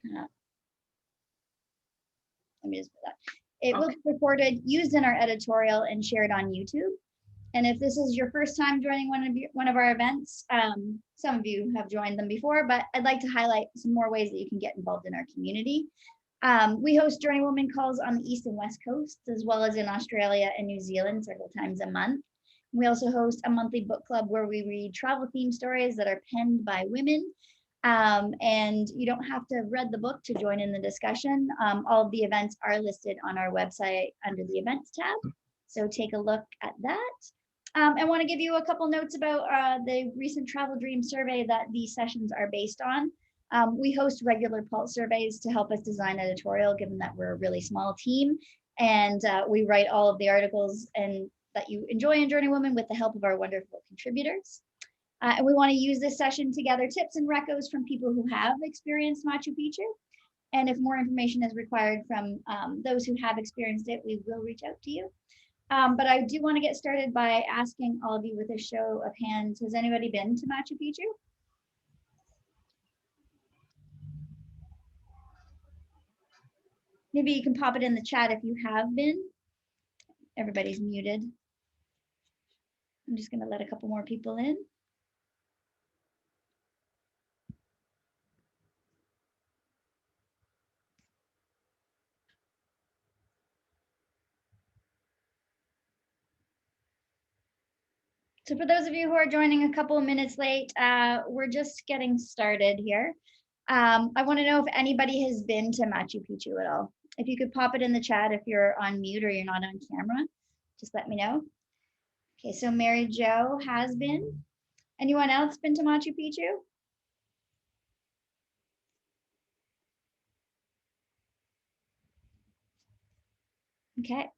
let me just put that. It will be recorded, used in our editorial, and shared on YouTube. And if this is your first time joining one of our events, some of you have joined them before, but I'd like to highlight some more ways that you can get involved in our community. We host JourneyWoman calls on the East and West Coasts, as well as in Australia and New Zealand several times a month. We also host a monthly book club where we read travel themed stories that are penned by women. And you don't have to have read the book to join in the discussion. All of the events are listed on our website under the events tab. So take a look at that. I want to give you a couple notes about the recent Travel Dream survey that these sessions are based on. We host regular pulse surveys to help us design editorial, given that we're a really small team. And we write all of the articles and that you enjoy in JourneyWoman with the help of our wonderful contributors. And we want to use this session to gather tips and recos from people who have experienced Machu Picchu. And if more information is required from those who have experienced it, we will reach out to you. But I do want to get started by asking all of you with a show of hands, has anybody been to Machu Picchu? Maybe you can pop it in the chat if you have been. Everybody's muted. I'm just going to let a couple more people in. So for those of you who are joining a couple of minutes late, we're just getting started here. I want to know if anybody has been to Machu Picchu at all. If you could pop it in the chat if you're on mute or you're not on camera, just let me know. Okay, so Mary Jo has been. Anyone else been to Machu Picchu? Okay.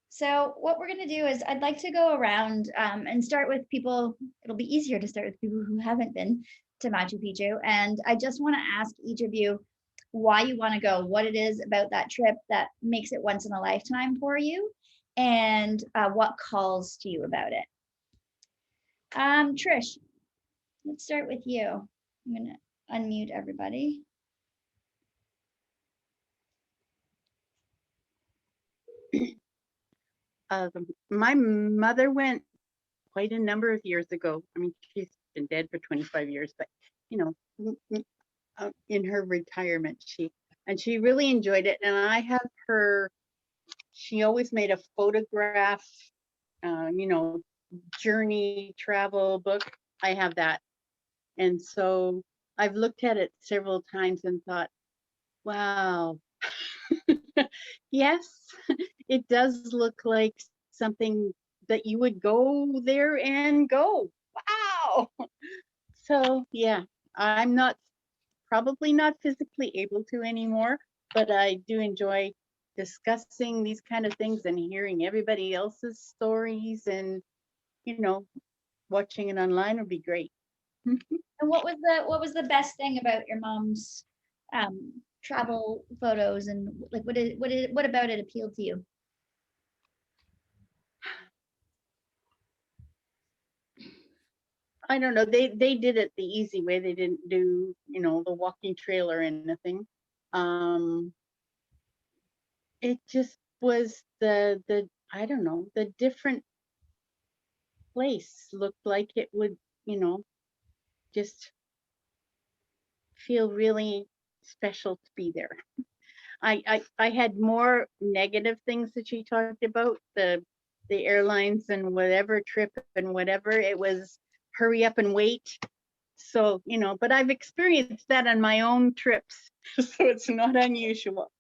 So what we're going to do is I'd like to go around and start with people. It'll be easier to start with people who haven't been to Machu Picchu. And I just want to ask each of you why you want to go, what it is about that trip that makes it once in a lifetime for you, and what calls to you about it. Trish, let's start with you. I'm going to unmute everybody. My mother went quite a number of years ago. I mean, she's been dead for 25 years, but you know, in her retirement, she really enjoyed it. And I have her. She always made a photograph, you know, journey travel book. I have that, and so I've looked at it several times and thought, wow. Yes, it does look like something that you would go there and go, wow. So yeah, I'm probably not physically able to anymore, but I do enjoy discussing these kind of things and hearing everybody else's stories, and you know, watching it online would be great. And what was the best thing about your mom's travel photos, and like what about it appealed to you? I don't know. They did it the easy way. They didn't do, you know, the walking trail or anything. It just was the I don't know, the different place looked like it would, you know, just feel really special to be there. I had more negative things that she talked about, the airlines and whatever trip and whatever. It was hurry up and wait. So, you know, but I've experienced that on my own trips, so it's not unusual.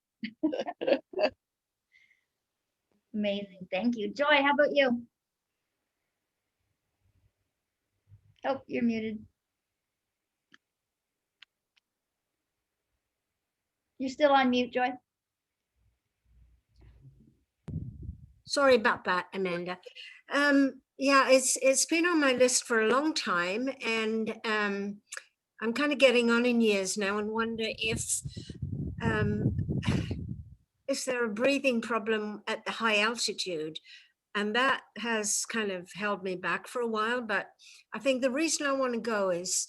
Amazing, thank you. Joy, how about you? Oh, you're muted. You're still on mute, Joy. Sorry about that, Amanda. Yeah, it's been on my list for a long time, and I'm kind of getting on in years now and wonder if is there a breathing problem at the high altitude? And that has kind of held me back for a while, but I think the reason I want to go is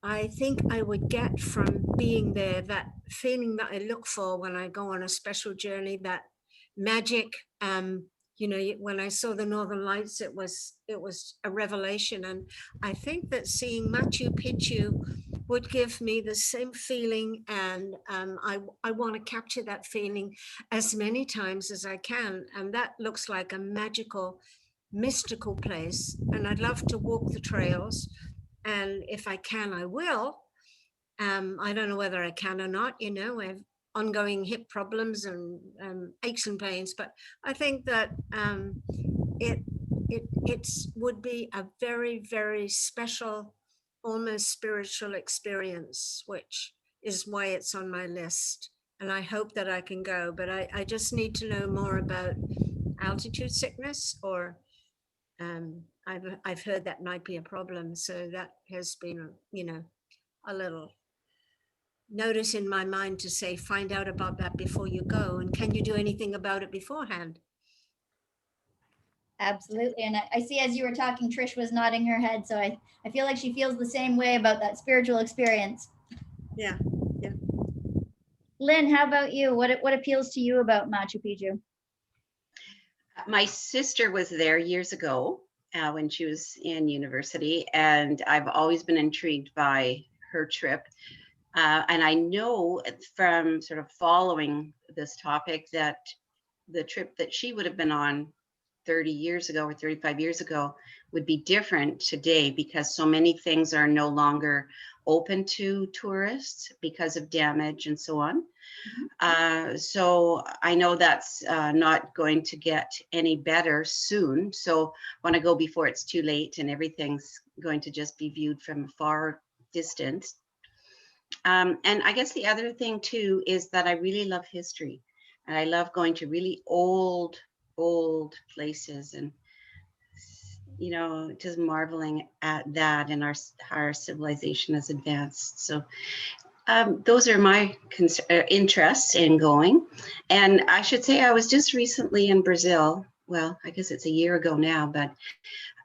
I think I would get from being there that feeling that I look for when I go on a special journey, that magic. You know, when I saw the Northern Lights, it was a revelation, and I think that seeing Machu Picchu would give me the same feeling, and I want to capture that feeling as many times as I can, and that looks like a magical, mystical place, and I'd love to walk the trails, and if I can, I will. I don't know whether I can or not. You know, I have ongoing hip problems and aches and pains, but I think that it would be a very, very special, almost spiritual experience, which is why it's on my list. And I hope that I can go, but I just need to know more about altitude sickness, or I've heard that might be a problem. So that has been, you know, a little notice in my mind to say, find out about that before you go. And can you do anything about it beforehand? Absolutely. And I see as you were talking, Trish was nodding her head. So I feel like she feels the same way about that spiritual experience. Yeah. Lynn, how about you? What appeals to you about Machu Picchu? My sister was there years ago when she was in university, and I've always been intrigued by her trip. And I know from sort of following this topic that the trip that she would have been on 30 years ago or 35 years ago would be different today, because so many things are no longer open to tourists because of damage and so on. So I know that's not going to get any better soon. So I want to go before it's too late and everything's going to just be viewed from a far distance. And I guess the other thing too is that I really love history, and I love going to really old places, and you know, just marveling at that, and our civilization has advanced. So those are my interests in going. And I should say I was just recently in Brazil. Well, I guess it's a year ago now, but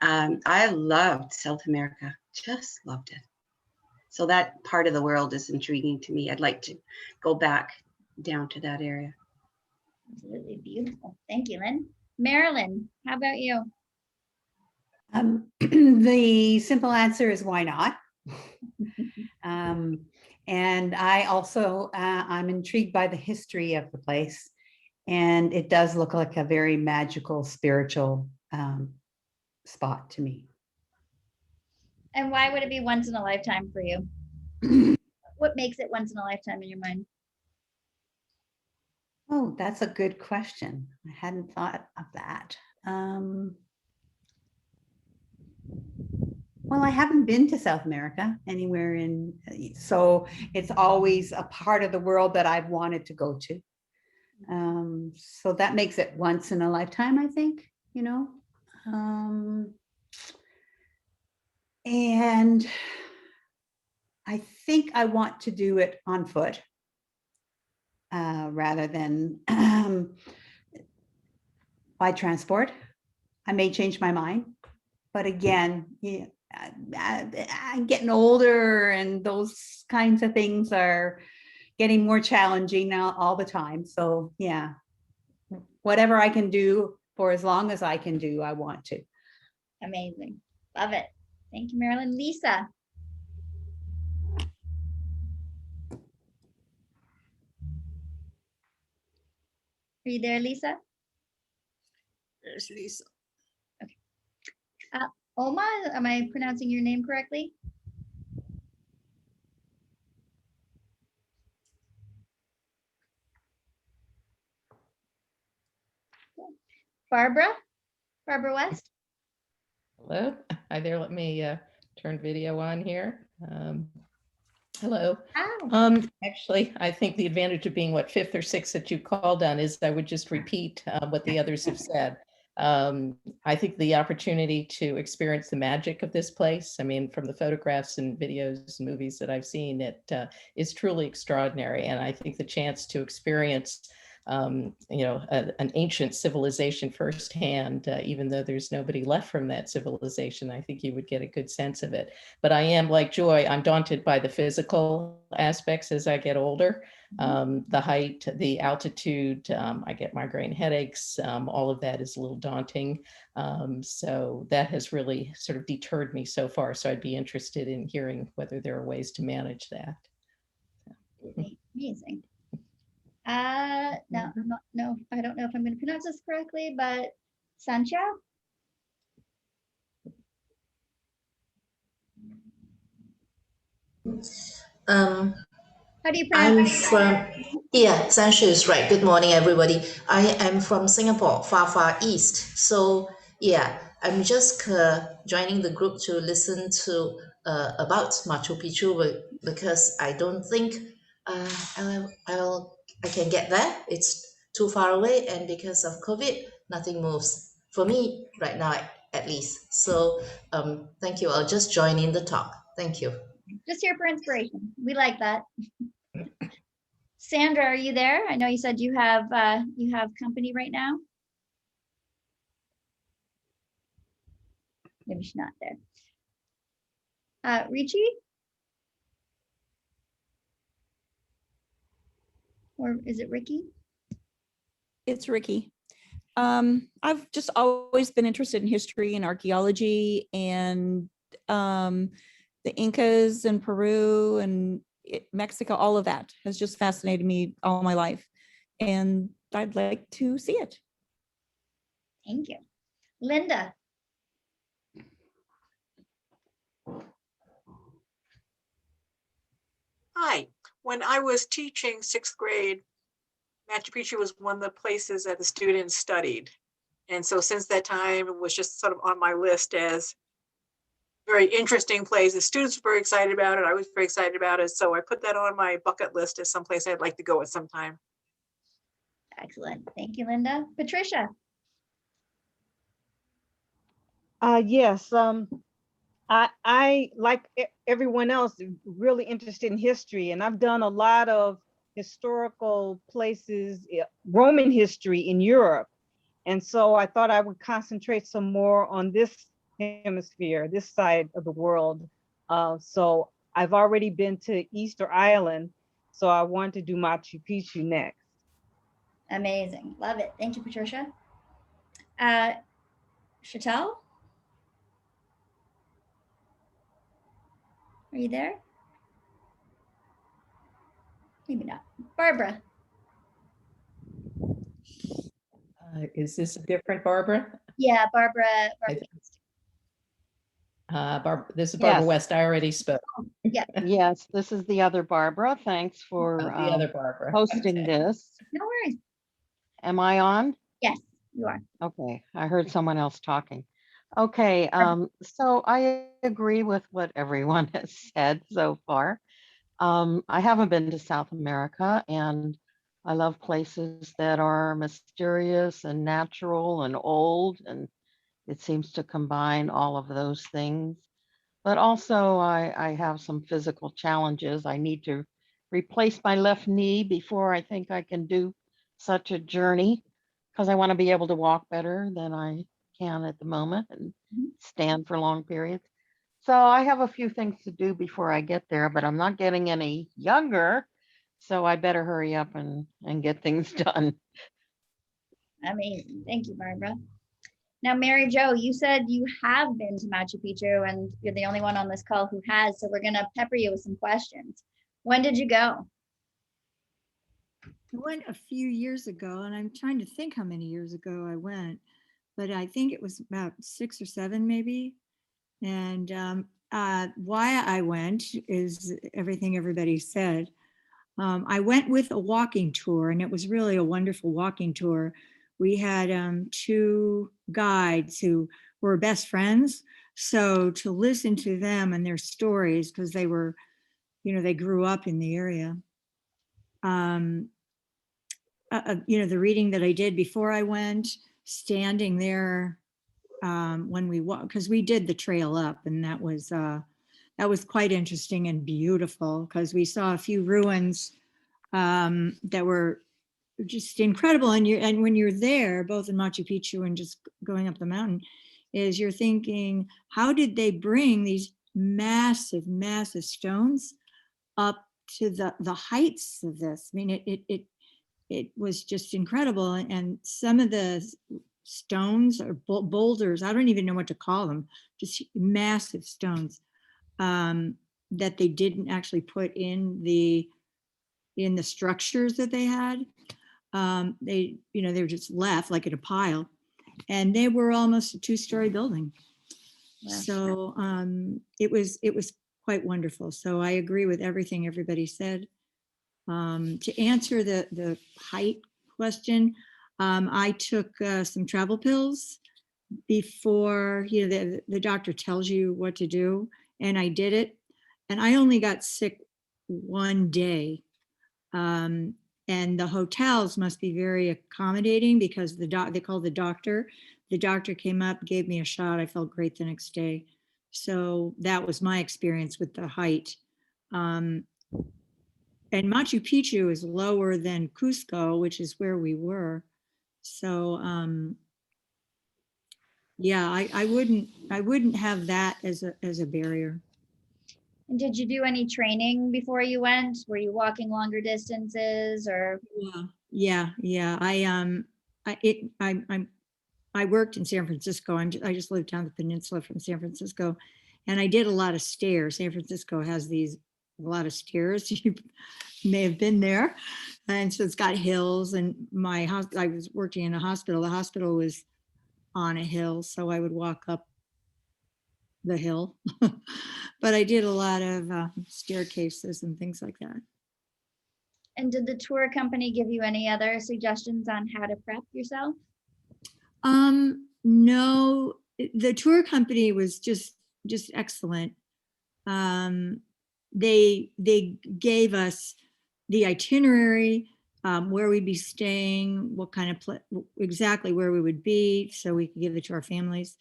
I loved South America, just loved it. So that part of the world is intriguing to me. I'd like to go back down to that area. Absolutely beautiful. Thank you, Lynn. Marilyn, how about you? The simple answer is why not? And I also, I'm intrigued by the history of the place. And it does look like a very magical, spiritual spot to me. And why would it be once in a lifetime for you? What makes it once in a lifetime in your mind? Oh, that's a good question. I hadn't thought of that. Well, I haven't been to South America anywhere so it's always a part of the world that I've wanted to go to. So that makes it once in a lifetime, I think, you know. And I think I want to do it on foot rather than by transport. I may change my mind, but again, yeah, I'm getting older, and those kinds of things are getting more challenging now all the time. So yeah, whatever I can do for as long as I can do, I want to. Amazing. Love it. Thank you, Marilyn. Lisa. Are you there, Lisa? There's Lisa. Oma, am I pronouncing your name correctly? Barbara West. Hello. Hi there. Let me turn video on here. Hello. Wow. Actually, I think the advantage of being fifth or sixth that you called on is I would just repeat what the others have said. I think the opportunity to experience the magic of this place, I mean, from the photographs and videos and movies that I've seen, it is truly extraordinary. And I think the chance to experience an ancient civilization firsthand, even though there's nobody left from that civilization. I think you would get a good sense of it. But I am like Joy, I'm daunted by the physical aspects as I get older. The height, the altitude, I get migraine headaches, all of that is a little daunting. So that has really sort of deterred me so far. So I'd be interested in hearing whether there are ways to manage that. Amazing. No, I don't know if I'm going to pronounce this correctly, but Sancho? How do you pronounce it? Sancho is right. Good morning, everybody. I am from Singapore, far east. So yeah, I'm just joining the group to listen to about Machu Picchu because I don't think I can get there. It's too far away, and because of COVID, nothing moves for me right now, at least. So thank you. I'll just join in the talk. Thank you. Just here for inspiration. We like that. Sandra, are you there? I know you said you have company right now. Maybe she's not there. Richie? Or is it Ricky? It's Ricky. I've just always been interested in history and archaeology and the Incas and Peru and Mexico, all of that has just fascinated me all my life. And I'd like to see it. Thank you. Linda. Hi. When I was teaching 6th grade, Machu Picchu was one of the places that the students studied. And so since that time, it was just sort of on my list as a very interesting place. The students were very excited about it. I was very excited about it. So I put that on my bucket list as someplace I'd like to go at some time. Excellent. Thank you, Linda. Patricia. Yes. I like everyone else, really interested in history, and I've done a lot of historical places, Roman history in Europe. And so I thought I would concentrate some more on this hemisphere, this side of the world. So I've already been to Easter Island, so I want to do Machu Picchu next. Amazing. Love it. Thank you, Patricia. Chantal? Are you there? Maybe not. Barbara. Is this a different Barbara? Yeah, Barbara. This is Barbara Yes. West. I already spoke. Yeah. Yes, this is the other Barbara. Thanks for The other Barbara. hosting Okay. this. No worries. Am I on? Yes, you are. Okay, I heard someone else talking. Okay, so I agree with what everyone has said so far. I haven't been to South America, and I love places that are mysterious and natural and old, and it seems to combine all of those things. But also I have some physical challenges. I need to replace my left knee before I think I can do such a journey, because I want to be able to walk better than I can at the moment and stand for long periods. So I have a few things to do before I get there, but I'm not getting any younger. So I better hurry up and get things done. Amazing. Thank you, Barbara. Now, Mary Jo, you said you have been to Machu Picchu and you're the only one on this call who has, so we're going to pepper you with some questions. When did you go? I went a few years ago, and I'm trying to think how many years ago I went, but I think it was about 6 or 7 maybe. And why I went is everything everybody said. I went with a walking tour, and it was really a wonderful walking tour. We had 2 guides who were best friends. So to listen to them and their stories, because they were, they grew up in the area. The reading that I did before I went, standing there when we walked, because we did the trail up, and that was quite interesting and beautiful, because we saw a few ruins that were just incredible. And when you're there, both in Machu Picchu and just going up the mountain, is you're thinking, how did they bring these massive, massive stones up to the heights of this? I mean, it was just incredible. And some of the stones or boulders, I don't even know what to call them, just massive stones that they didn't actually put in the structures that they had. They were just left like in a pile, and they were almost a 2-story building. Wow. So it was quite wonderful. So I agree with everything everybody said. To answer the height question, I took some travel pills before, the doctor tells you what to do, and I did it, and I only got sick one day. And the hotels must be very accommodating because they called the doctor. The doctor came up, gave me a shot. I felt great the next day. So that was my experience with the height. And Machu Picchu is lower than Cusco, which is where we were. So yeah, I wouldn't have that as a barrier. And did you do any training before you went? Were you walking longer distances or? Yeah. I worked in San Francisco. I just lived down the peninsula from San Francisco, and I did a lot of stairs. San Francisco has a lot of stairs. You may have been there, and so it's got hills. And my house, I was working in a hospital. The hospital was on a hill, so I would walk up the hill. But I did a lot of staircases and things like that. And did the tour company give you any other suggestions on how to prep yourself? No, the tour company was just excellent. They gave us the itinerary, where we'd be staying, what kind of exactly where we would be, so we could give it to our families.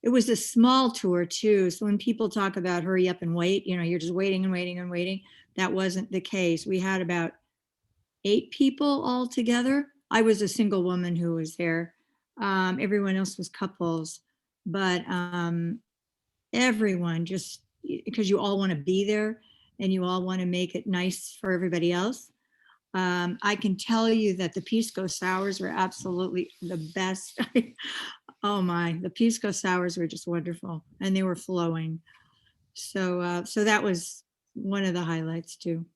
It was a small tour too, so when people talk about hurry up and wait, you're just waiting and waiting and waiting. That wasn't the case. We had about 8 people all together. I was a single woman who was there. Everyone else was couples, but everyone, just because you all want to be there and you all want to make it nice for everybody else. I can tell you that the pisco sours were absolutely the best. Oh my, the pisco sours were just wonderful, and they were flowing. So that was one of the highlights too.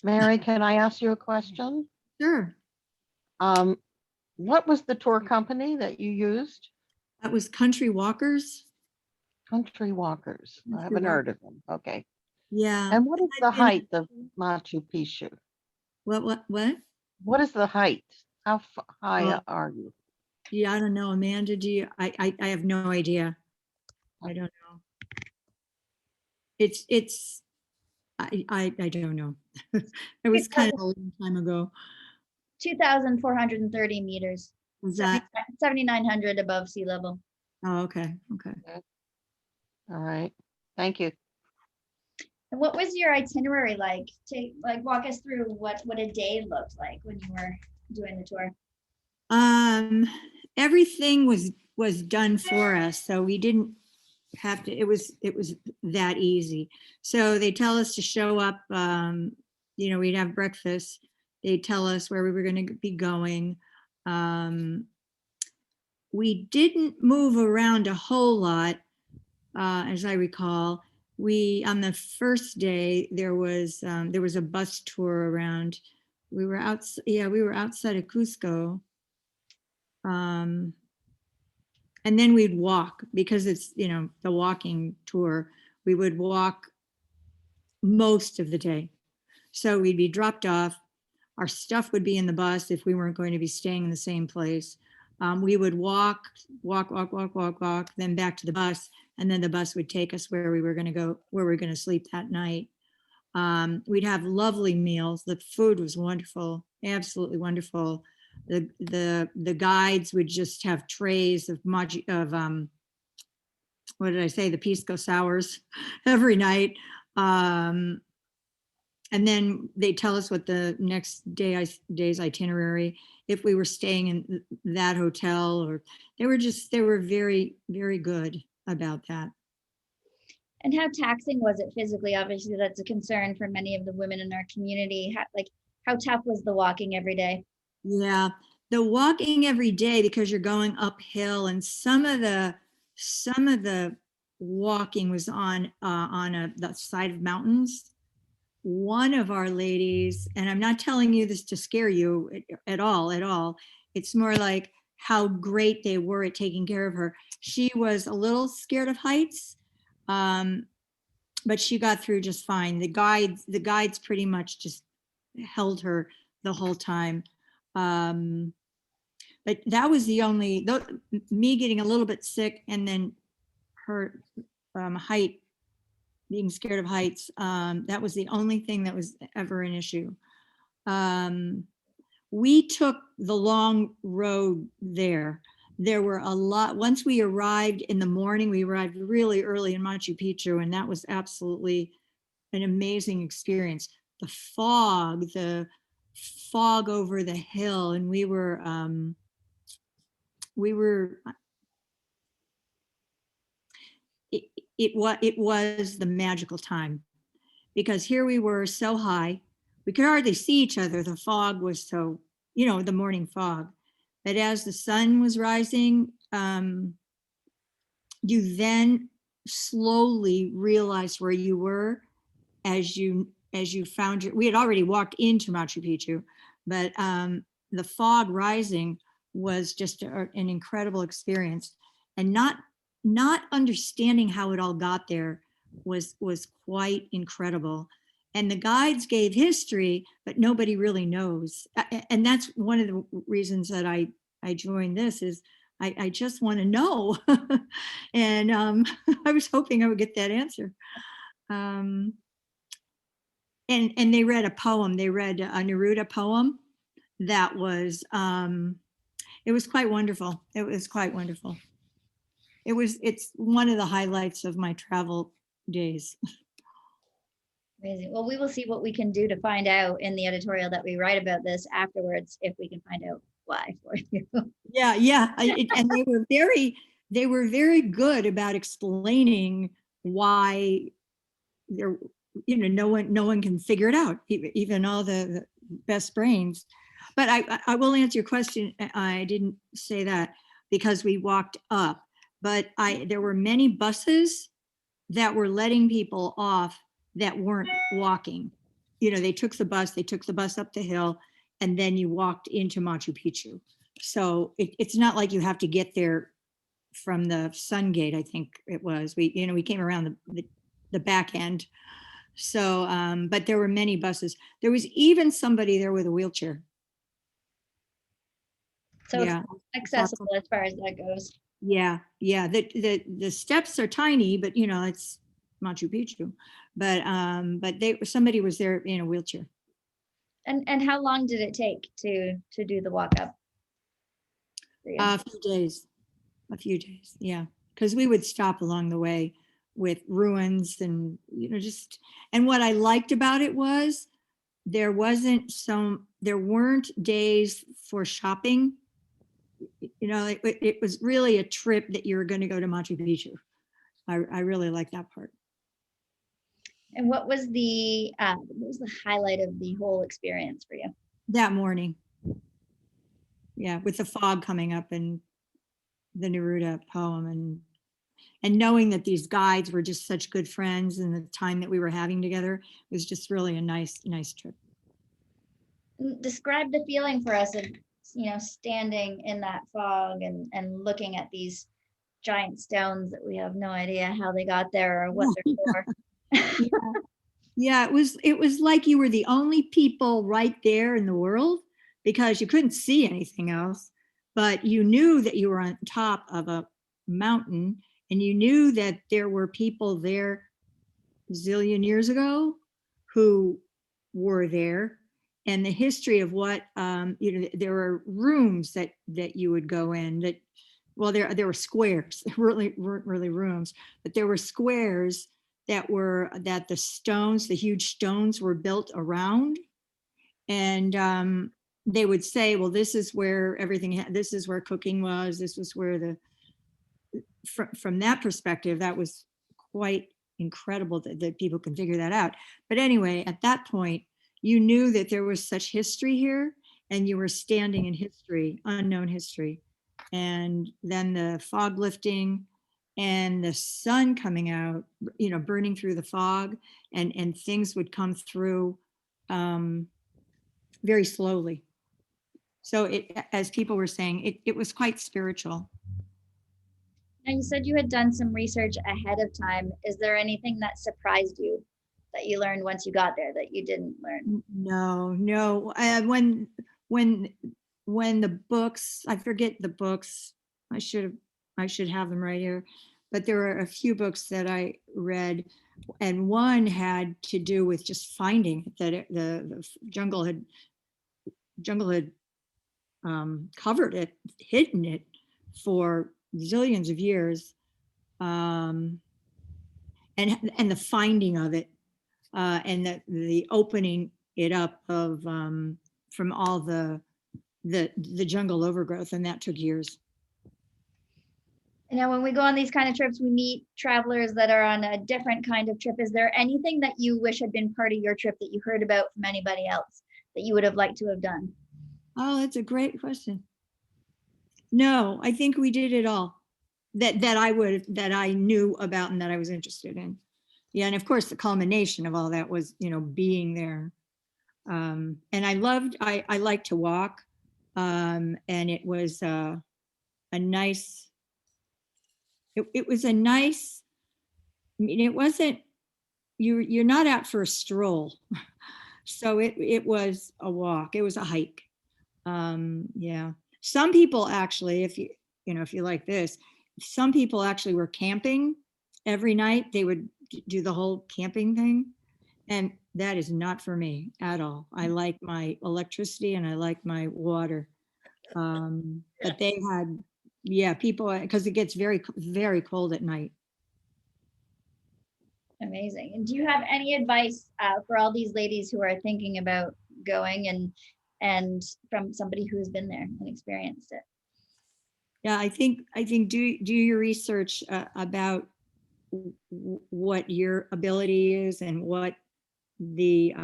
Mary, can I ask you a question? Sure. What was the tour company that you used? That was Country Walkers. Country Walkers. I haven't heard of them. Okay. Yeah. And what is the height of Machu Picchu? What? What is the height? How high are you? Yeah, I don't know, Amanda. Do you? I have no idea. I don't know. I don't know. It was kind of a long time ago. 2,430 meters. Was that? 7,900 above sea level. Oh, okay. Okay. All right. Thank you. And what was your itinerary like? Walk us through what a day looked like when you were doing the tour. Everything was done for us, so we didn't have to. It was that easy. So they tell us to show up. We'd have breakfast. They tell us where we were going to be going. We didn't move around a whole lot, as I recall. On the first day there was a bus tour around. We were outside of Cusco. And then we'd walk because it's, the walking tour. We would walk most of the day. So we'd be dropped off. Our stuff would be in the bus if we weren't going to be staying in the same place. We would walk, then back to the bus, and then the bus would take us where we were going to go, where we were going to sleep that night. We'd have lovely meals. The food was wonderful, absolutely wonderful. The guides would just have trays of what did I say? The pisco sours every night. And then they tell us what the next day's itinerary, if we were staying in that hotel, or they were very, very good about that. And how taxing was it physically? Obviously, that's a concern for many of the women in our community. How tough was the walking every day? Yeah, the walking every day, because you're going uphill, and some of the walking was on the side of mountains. One of our ladies, and I'm not telling you this to scare you at all. It's more like how great they were at taking care of her. She was a little scared of heights, but she got through just fine. The guides pretty much just held her the whole time. But that was the only, me getting a little bit sick, and then her being scared of heights. That was the only thing that was ever an issue. We took the long road there. There were a lot. Once we arrived in the morning, we arrived really early in Machu Picchu, and that was absolutely an amazing experience. The fog over the hill, and it was the magical time, because here we were so high, we could hardly see each other. The fog was so, the morning fog. But as the sun was rising, you then slowly realized where you were as you found we had already walked into Machu Picchu, but the fog rising was just an incredible experience. And not understanding how it all got there was quite incredible. And the guides gave history, but nobody really knows. And that's one of the reasons that I joined this, is I just want to know. And I was hoping I would get that answer. And they read a poem. They read a Neruda poem that was, it was quite wonderful. It was quite wonderful. It's one of the highlights of my travel days. Amazing. Well, we will see what we can do to find out in the editorial that we write about this afterwards, if we can find out why for you. Yeah. And they were very good about explaining why there, no one can figure it out, even all the best brains. But I will answer your question. I didn't say that because we walked up, but there were many buses that were letting people off that weren't walking. They took the bus up the hill, and then you walked into Machu Picchu. So it's not like you have to get there from the Sun Gate, I think it was. We came around the back end. So, but there were many buses. There was even somebody there with a wheelchair. So yeah, it's accessible as far as that goes. Yeah. The steps are tiny, but it's Machu Picchu. But somebody was there in a wheelchair. And how long did it take to do the walk up? A few days. Yeah, because we would stop along the way with ruins and and what I liked about it was there weren't days for shopping. It was really a trip that you were going to go to Machu Picchu. I really like that part. And what was the highlight of the whole experience for you? That morning. Yeah, with the fog coming up and the Neruda poem, and knowing that these guides were just such good friends, and the time that we were having together was just really a nice trip. Describe the feeling for us of standing in that fog and looking at these giant stones that we have no idea how they got there or what they're for. Yeah, it was like you were the only people right there in the world, because you couldn't see anything else, but you knew that you were on top of a mountain, and you knew that there were people there a zillion years ago who were there, and the history of what there were rooms that you would go in that, well, there were squares. There really weren't really rooms, but there were squares that the stones, the huge stones were built around. And they would say, well, this is where everything, this is where cooking was. This was where from that perspective, that was quite incredible that people can figure that out. But anyway, at that point, you knew that there was such history here, and you were standing in history, unknown history. And then the fog lifting and the sun coming out, burning through the fog, and things would come through very slowly. So as people were saying, it was quite spiritual. Now, you said you had done some research ahead of time. Is there anything that surprised you that you learned once you got there that you didn't learn? No. When the books, I forget the books, I should have them right here, but there were a few books that I read, and one had to do with just finding that the jungle had covered it, hidden it for zillions of years, and the finding of it, and the opening it up of from all the jungle overgrowth, and that took years. And now when we go on these kind of trips, we meet travelers that are on a different kind of trip. Is there anything that you wish had been part of your trip that you heard about from anybody else that you would have liked to have done? Oh, that's a great question. No, I think we did it all that I knew about and that I was interested in. Yeah, and of course the culmination of all that was, being there. And I like to walk, and it was a nice. It was a nice. I mean, it wasn't. You're not out for a stroll, so it was a walk. It was a hike. Yeah. Some people actually, if you like this, some people actually were camping every night. They would do the whole camping thing. And that is not for me at all. I like my electricity and I like my water. But they had, people, because it gets very, very cold at night. Amazing. And do you have any advice for all these ladies who are thinking about going, and from somebody who's been there and experienced it? Yeah, I think do your research about what your ability is and what the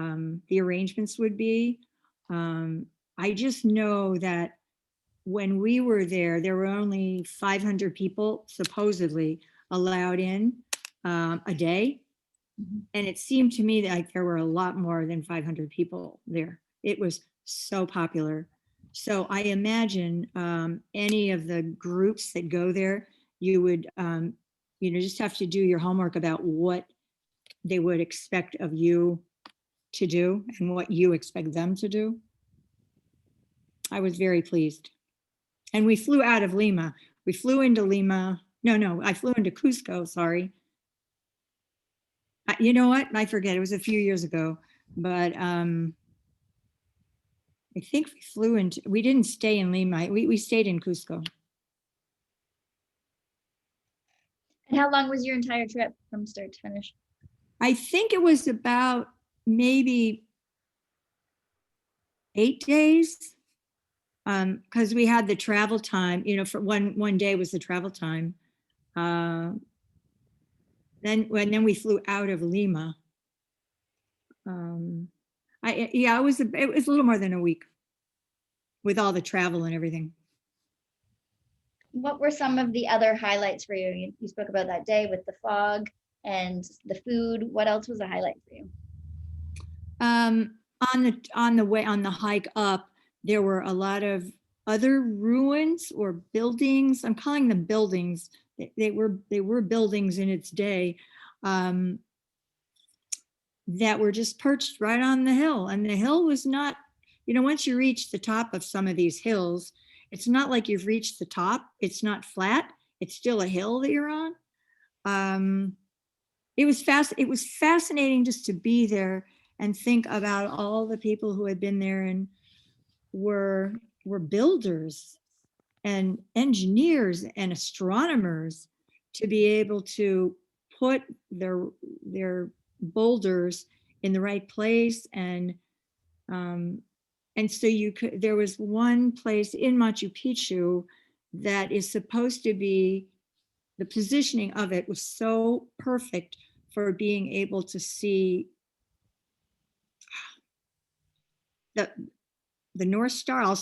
arrangements would be. I just know that when we were there were only 500 people supposedly allowed in a day. Mm-hmm. And it seemed to me that there were a lot more than 500 people there. It was so popular. So I imagine any of the groups that go there, you would, just have to do your homework about what they would expect of you to do and what you expect them to do. I was very pleased. And we flew out of Lima. We flew into Lima. No, I flew into Cusco, sorry. You know what? I forget. It was a few years ago, but I think we didn't stay in Lima. We stayed in Cusco. And how long was your entire trip from start to finish? I think it was about maybe 8 days. Because we had the travel time, for one day was the travel time. Then we flew out of Lima. It was a little more than a week with all the travel and everything. What were some of the other highlights for you? You spoke about that day with the fog and the food. What else was a highlight for you? On the hike up, there were a lot of other ruins or buildings. I'm calling them buildings. They were buildings in its day that were just perched right on the hill. And the hill was not, once you reach the top of some of these hills, it's not like you've reached the top. It's not flat. It's still a hill that you're on. It was fascinating just to be there and think about all the people who had been there and were builders and engineers and astronomers to be able to put their boulders in the right place, and so there was one place in Machu Picchu that is supposed to be, the positioning of it was so perfect for being able to see the North Star.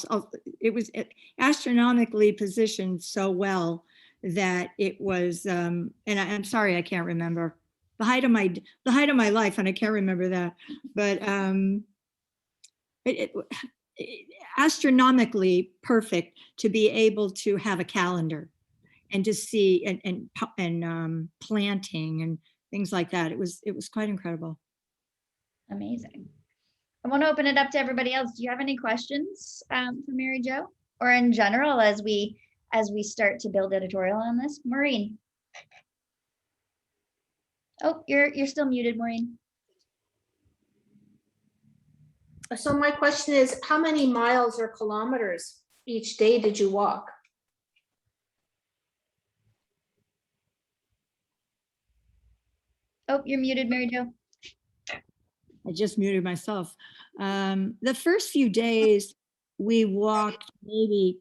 It was astronomically positioned so well that it was, and I'm sorry, I can't remember the height of my life, and I can't remember that, but it astronomically perfect to be able to have a calendar and to see and planting and things like that. It was quite incredible. Amazing. I want to open it up to everybody else. Do you have any questions for Mary Jo, or in general as we start to build editorial on this? Maureen. Oh, you're still muted, Maureen. So my question is, how many miles or kilometers each day did you walk? Oh, you're muted, Mary Jo. I just muted myself. The first few days we walked maybe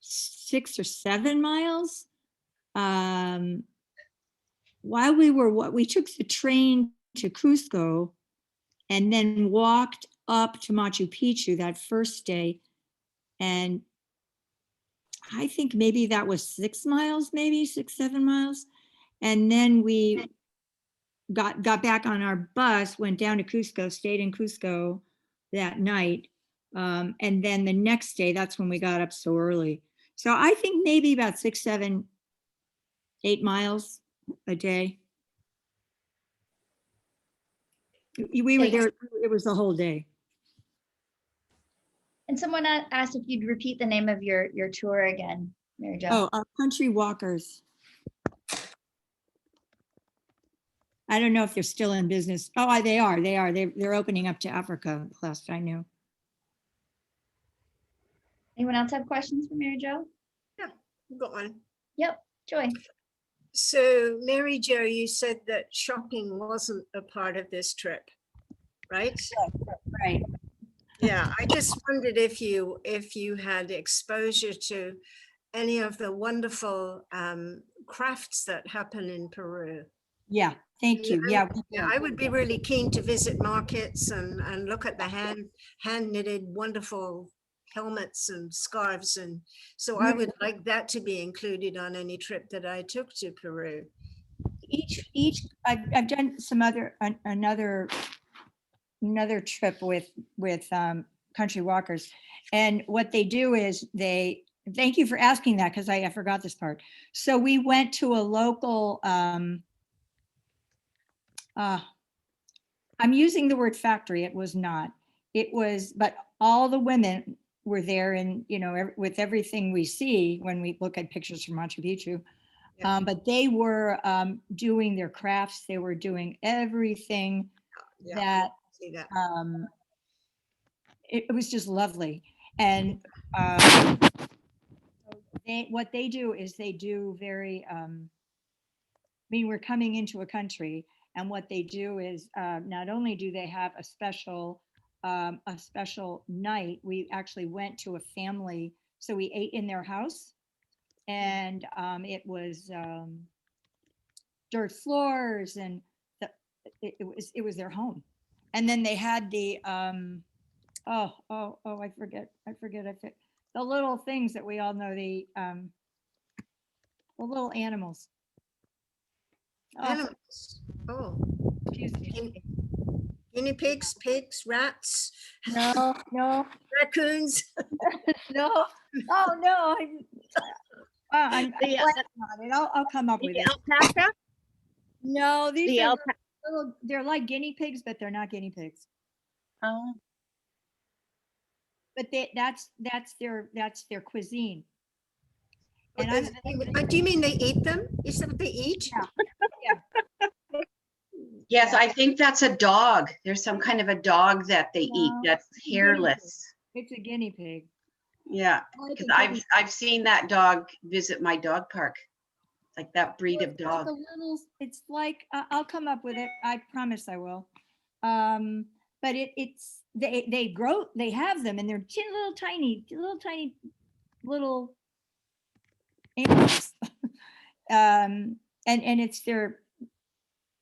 6 or 7 miles. While we took the train to Cusco and then walked up to Machu Picchu that first day. And I think maybe that was 6 miles, maybe 6, 7 miles. And then we got back on our bus, went down to Cusco, stayed in Cusco that night. And then the next day, that's when we got up so early. So I think maybe about 6, 7, 8 miles a day. We were there, it was the whole day. And someone asked if you'd repeat the name of your tour again, Mary Jo. Oh, Country Walkers. I don't know if they're still in business. Oh, they are. They're opening up to Africa, last I knew. Anyone else have questions for Mary Jo? Yeah, I've got one. Yep, Joy. So Mary Jo, you said that shopping wasn't a part of this trip, right? Right. Yeah, I just wondered if you had exposure to any of the wonderful crafts that happen in Peru. Yeah, thank you. Yeah, I would be really keen to visit markets and look at the hand knitted wonderful helmets and scarves, and so I would like that to be included on any trip that I took to Peru. I've done some another trip with Country Walkers, and what they do is thank you for asking that, because I forgot this part. So we went to a local I'm using the word factory. It was not. It was, but all the women were there, and with everything we see when we look at pictures from Machu Picchu. Yeah. But they were doing their crafts. They were doing everything that it was just lovely. And what they do is they do very, I mean, we're coming into a country, and what they do is not only do they have a special night, we actually went to a family, so we ate in their house, and it was dirt floors, and it was their home. And then they had the I forget the little things that we all know, the little animals. Animals. Oh, excuse me. Guinea pigs, rats. No. Raccoons. No. Oh no. I'll come up with it. Alpaca? No, these are little, they're like guinea pigs, but they're not guinea pigs. Oh. But that's their cuisine. And do you mean they eat them? Is that what they eat? Yeah. Yes, I think that's a dog. There's some kind of a dog that they eat that's hairless. It's a guinea pig. Yeah, because I've seen that dog visit my dog park. like that breed of It's like dog? a little, it's like, I'll come up with it. I promise I will. But they grow, they have them and they're little tiny little animals. And it's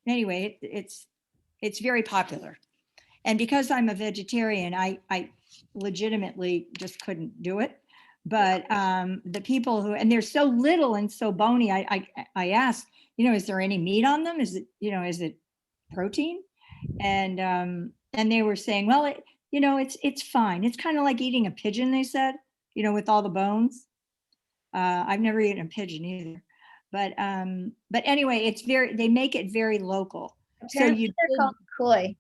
anyway, it's very popular. And because I'm a vegetarian, I legitimately just couldn't do it. But the people who, and they're so little and so bony, I asked, is there any meat on them? Is it protein? And they were saying, well, it's fine. It's kind of like eating a pigeon, they said, with all the bones. I've never eaten a pigeon either. But anyway, they make it very local. Apparently So they're called koi.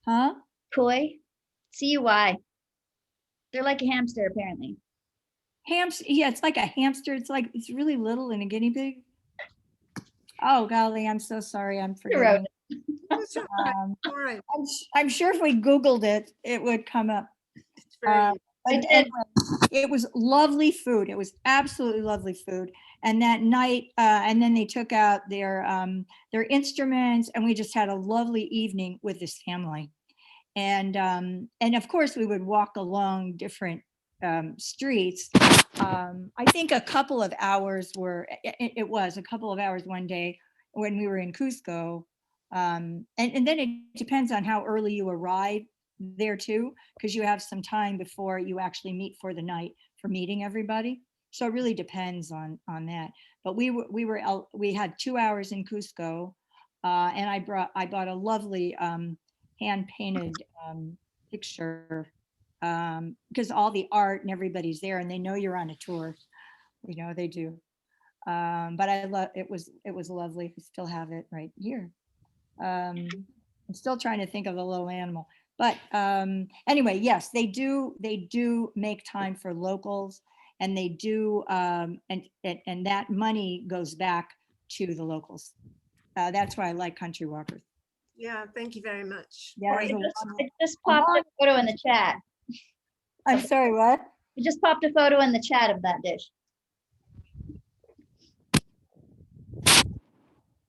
Huh? Koi, CUI. They're like a hamster, apparently. Yeah, it's like a hamster. It's really little in a guinea pig. Oh golly, I'm so sorry. I'm forgetting. All right. I'm sure if we Googled it, it would come up. I did. Anyway, it was lovely food. It was absolutely lovely food. And that night, and then they took out their instruments, and we just had a lovely evening with this family. And of course, we would walk along different streets. I think a couple of hours it was a couple of hours one day when we were in Cusco. And then it depends on how early you arrive there too, because you have some time before you actually meet for the night for meeting everybody. So it really depends on that. But we had 2 hours in Cusco, and I bought a lovely hand painted picture, because all the art and everybody's there and they know you're on a tour. They do. But I love it was lovely. We still have it right here. I'm still trying to think of the little animal. But anyway, yes, they do make time for locals, and they do and that money goes back to the locals. That's why I like Country Walkers. Yeah, thank you very much. Yeah, It just popped a photo in the chat. I'm sorry, what? It just popped a photo in the chat of that dish.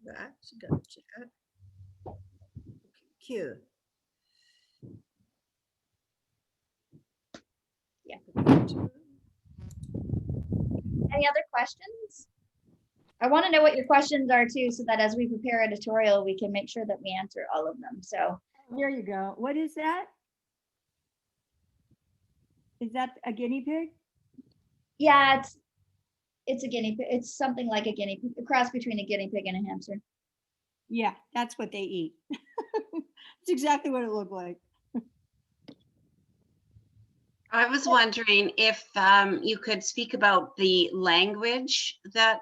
That's good. Cute. Yeah. Any other questions? I want to know what your questions are too, so that as we prepare editorial, we can make sure that we answer all of them. So there you go. What is that? Is that a guinea pig? yeah, it's a guinea pig. It's something like a guinea pig, a cross between a guinea pig and a hamster. Yeah, that's what they eat. It's exactly what it looked like. I was wondering if you could speak about the language that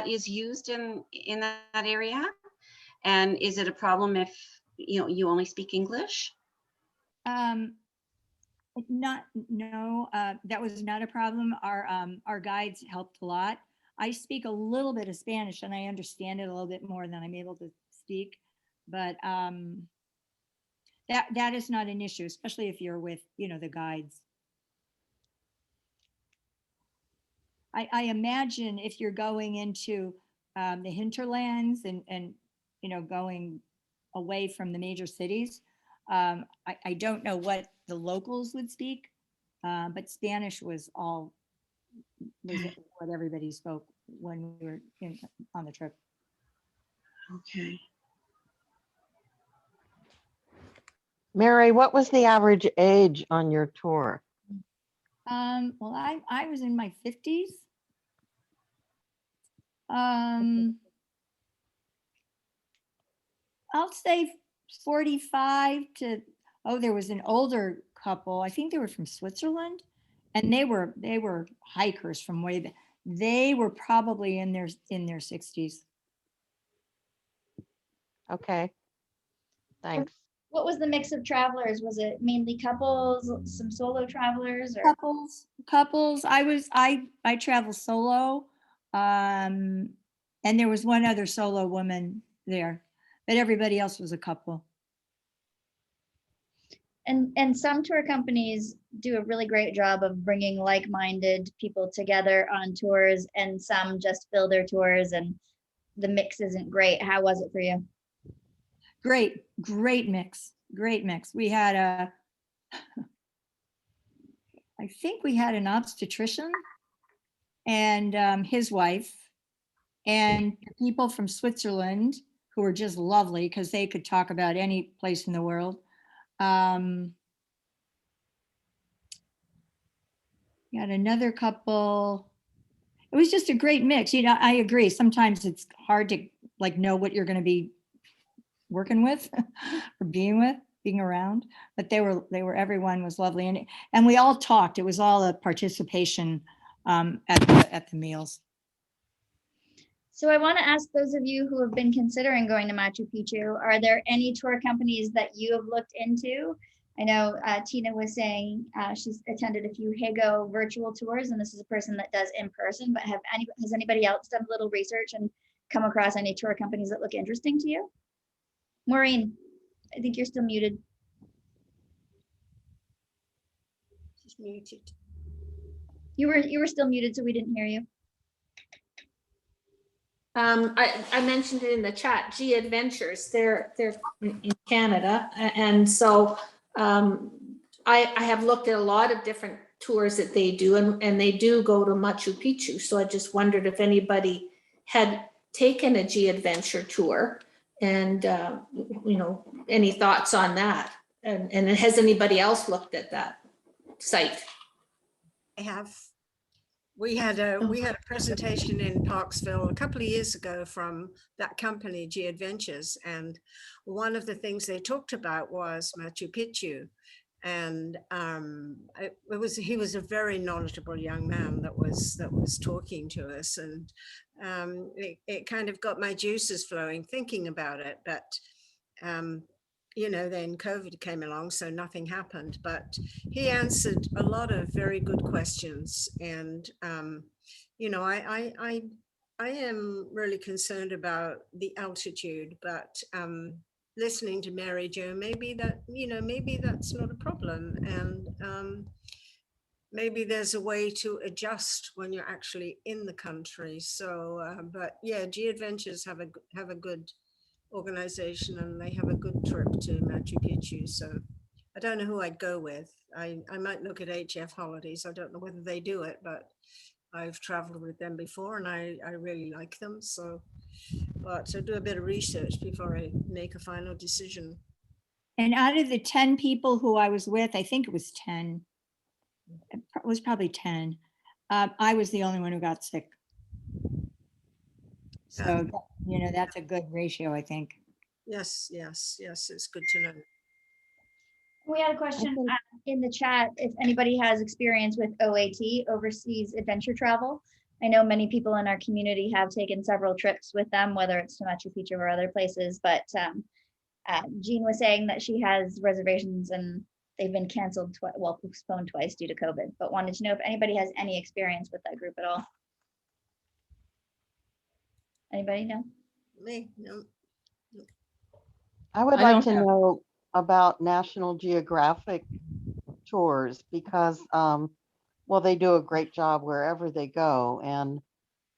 is used in that area, and is it a problem if you only speak English? No, that was not a problem. Our guides helped a lot. I speak a little bit of Spanish and I understand it a little bit more than I'm able to speak, but that is not an issue, especially if you're with the guides. I imagine if you're going into the hinterlands and going away from the major cities, I don't know what the locals would speak, but Spanish was what everybody spoke when we were on the trip. Okay. Mary, what was the average age on your tour? Well, I was in my 50s. I'll say 45 to, there was an older couple. I think they were from Switzerland, and they were hikers from way back. They were probably in their 60s. Okay, thanks. What was the mix of travelers? Was it mainly couples, some solo travelers, or Couples. I travel solo, and there was one other solo woman there, but everybody else was a couple. And some tour companies do a really great job of bringing like-minded people together on tours, and some just fill their tours and the mix isn't great. How was it for you? Great mix. We had I think we had an obstetrician and his wife and people from Switzerland who were just lovely because they could talk about any place in the world. We had another couple. It was just a great mix. You know, I agree. Sometimes it's hard to like know what you're going to be working with or being around, but everyone was lovely. And we all talked. It was all a participation at the meals. So I want to ask those of you who have been considering going to Machu Picchu, are there any tour companies that you have looked into? I know Tina was saying she's attended a few Hego virtual tours, and this is a person that does in person, but has anybody else done a little research and come across any tour companies that look interesting to you? Maureen, I think you're still muted. She's muted. You were still muted, so we didn't hear you. I mentioned it in the chat, G Adventures, they're in Canada. And so I have looked at a lot of different tours that they do, and they do go to Machu Picchu. So I just wondered if anybody had taken a G Adventure tour and, any thoughts on that? And has anybody else looked at that site? I have. We had a presentation in Parksville a couple of years ago from that company, G Adventures, and one of the things they talked about was Machu Picchu, and he was a very knowledgeable young man that was talking to us, and it kind of got my juices flowing thinking about it, but then COVID came along, so nothing happened, but he answered a lot of very good questions. And, I am really concerned about the altitude, but listening to Mary Jo, maybe that's not a problem. And maybe there's a way to adjust when you're actually in the country. So, but yeah, G Adventures have a good organization, and they have a good trip to Machu Picchu. So I don't know who I'd go with. I might look at HF Holidays. I don't know whether they do it, but I've traveled with them before and I really like them. So, but I'll do a bit of research before I make a final decision. And out of the 10 people who I was with, I think it was 10. It was probably 10. I was the only one who got sick. So, that's a good ratio, I think. Yes, it's good to know. We had a question in the chat if anybody has experience with OAT, overseas adventure travel. I know many people in our community have taken several trips with them, whether it's to Machu Picchu or other places, but Jean was saying that she has reservations and they've been canceled, postponed twice due to COVID, but wanted to know if anybody has any experience with that group at all. Anybody know? Me, no. I would like to know about National Geographic tours because, they do a great job wherever they go. And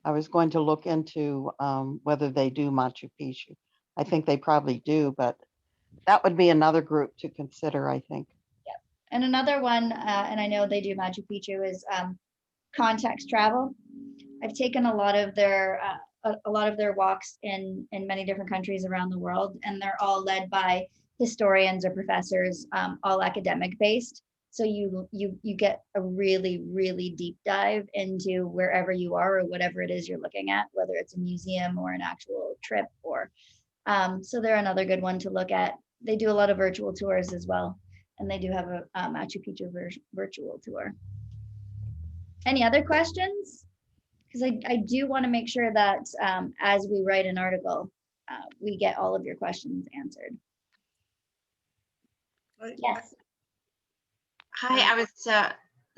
I was going to look into whether they do Machu Picchu. I think they probably do, but that would be another group to consider, I think. Yeah. And another one, and I know they do Machu Picchu, is Context Travel. I've taken a lot of their walks in many different countries around the world, and they're all led by historians or professors, all academic based. So you get a really, really deep dive into wherever you are or whatever it is you're looking at, whether it's a museum or an actual trip or, so they're another good one to look at. They do a lot of virtual tours as well. And they do have a Machu Picchu virtual tour. Any other questions? Because I do want to make sure that as we write an article, we get all of your questions answered. Yes. Hi, I was,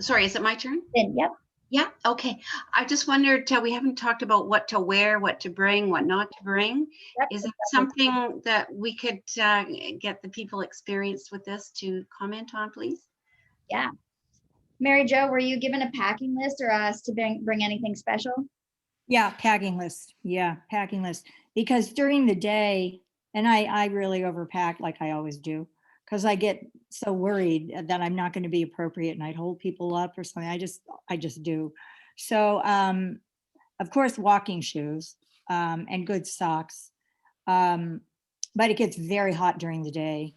sorry, is it my turn? Yep. Yeah, okay. I just wondered, we haven't talked about what to wear, what to bring, what not to bring. Yep, is it something that we could get the people experienced with this to comment on, please? Yeah. Mary Jo, were you given a packing list or asked to bring anything special? Yeah, packing list. Yeah, packing list. Because during the day, and I really overpack like I always do, because I get so worried that I'm not going to be appropriate and I'd hold people up or something. I just do. So of course, walking shoes and good socks. But it gets very hot during the day.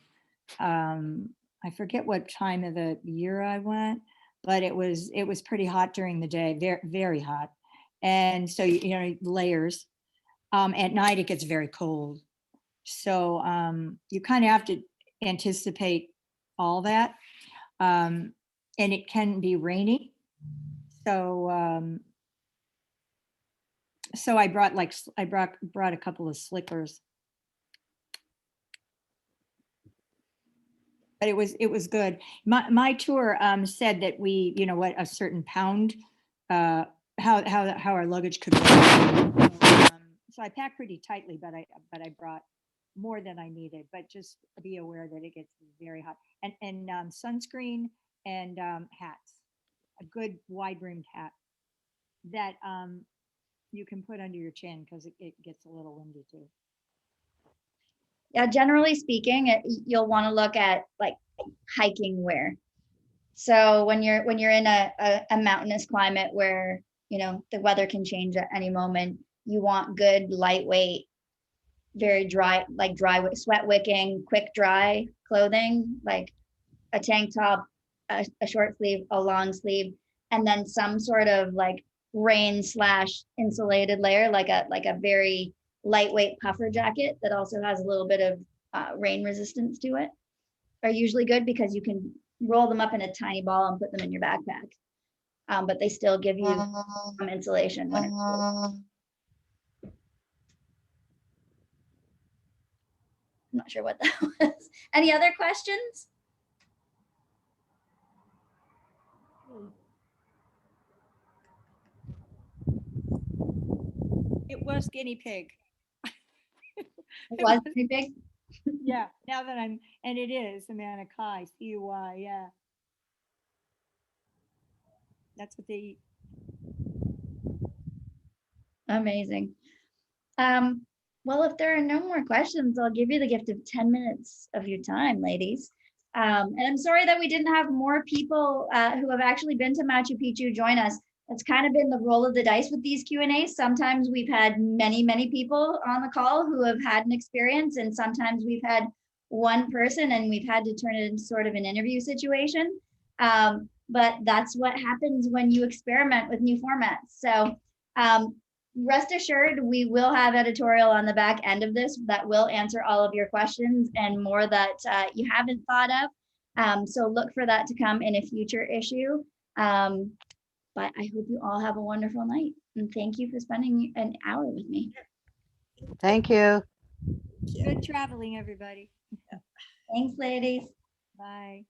I forget what time of the year I went, but it was pretty hot during the day, very, very hot. And so, you know, layers. At night, it gets very cold. So you kind of have to anticipate all that. And it can be rainy. So so I brought brought a couple of slickers. But it was good. My tour said that we, you know, what a certain pound, how our luggage could weigh. So I packed pretty tightly, but I brought more than I needed. But just be aware that it gets very hot, and sunscreen and hats, a good wide brimmed hat that you can put under your chin because it gets a little windy too. Yeah, generally speaking, you'll want to look at like hiking wear. So when you're in a mountainous climate where, you know, the weather can change at any moment, you want good, lightweight, very dry, like dry, sweat wicking, quick dry clothing, like a tank top, a short sleeve, a long sleeve, and then some sort of like rain / insulated layer, like a very lightweight puffer jacket that also has a little bit of rain resistance to it, are usually good because you can roll them up in a tiny ball and put them in your backpack. But they still give you some insulation when it's cold. I'm not sure what that was. Any other questions? It was guinea pig. It was guinea pig? Yeah, now that and it is Amana Kai, CUI, yeah. That's what they eat. Amazing. Well, if there are no more questions, I'll give you the gift of 10 minutes of your time, ladies. And I'm sorry that we didn't have more people who have actually been to Machu Picchu join us. It's kind of been the roll of the dice with these Q&As. Sometimes we've had many, many people on the call who have had an experience, and sometimes we've had one person and we've had to turn it into sort of an interview situation. But that's what happens when you experiment with new formats. So rest assured, we will have editorial on the back end of this that will answer all of your questions and more that you haven't thought of. So look for that to come in a future issue. But I hope you all have a wonderful night. And thank you for spending an hour with me. Thank you. Good traveling, everybody. Thanks, ladies. Bye.